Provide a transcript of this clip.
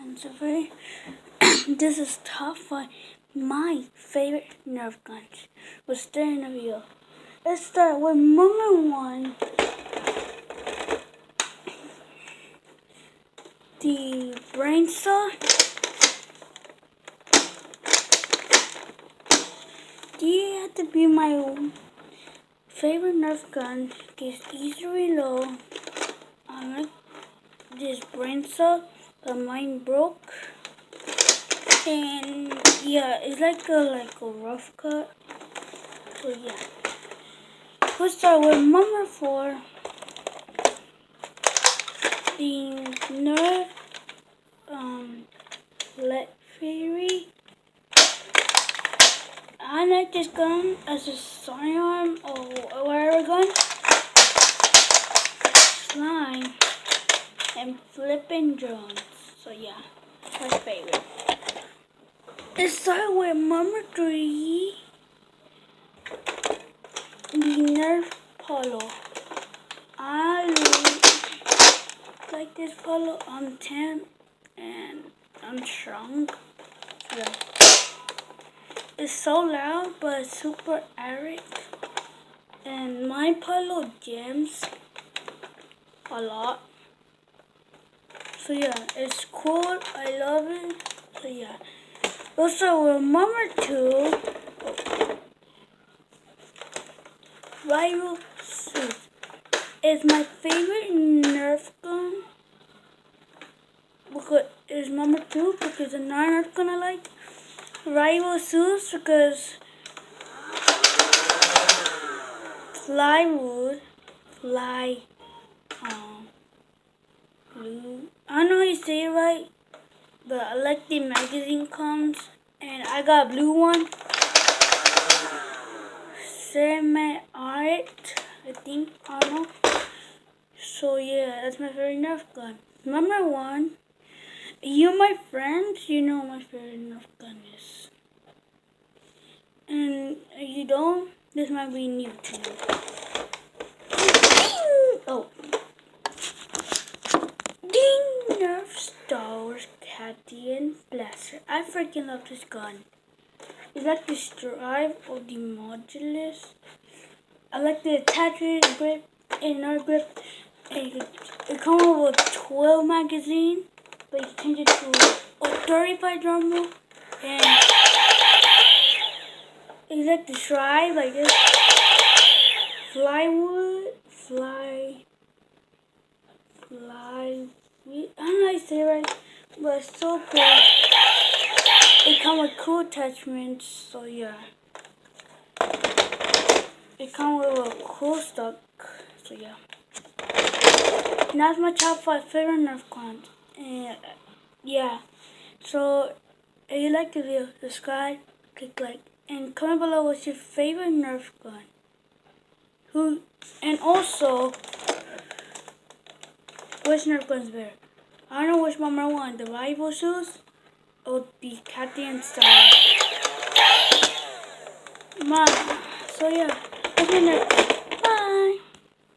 And so very this is top 5 my favorite nerf guns. We'll start in the video. Let's start with number 1. The brain saw. They had to be my favorite nerf gun. It's easy to reload. I like this brain saw, but mine broke. And yeah, it's like a rough cut. So yeah, we'll start with number 4. The nerf Let Fury. I like this gun as a sidearm or whatever gun. Slime and flipping drones. So yeah, that's my favorite. Let's start with number 3. The Nerf Polo. I like this polo. I'm 10 and I'm strong. Yeah. It's so loud but super arid. And my polo jams a lot. So yeah, it's cool. I love it. So yeah. Also, with number 2, Rival Suit is my favorite Nerf gun. Because it's number 2 because another Nerf gun I like. Rival Suits because blue. I don't know how you say it right, but I like the magazine comes, and I got a blue one. Semi art, I think. I don't know. So yeah, that's my favorite Nerf gun. Number 1. You, my friends, you know my favorite Nerf gun is. And if you don't, this might be new to you. Oh. The Nerf Star Wars Cadian Blaster. I freaking love this gun. It's like the stripe or the modulus. I like the attachment grip and nerf grip. It comes with a 12 magazine, but you change it to a 35 drum. And it's like the stripe, like this. I don't know how to say it right, but it's so cool. It comes with cool attachments, so yeah. It comes with a cool stuff, so yeah. And that's my top 5 favorite Nerf guns. And yeah, so if you like the video, subscribe, click like, and comment below what's your favorite Nerf gun. And also, which Nerf gun's better? I don't know which number 1, the Rival Shoes or the Cadian style. So yeah, that's my Nerf gun.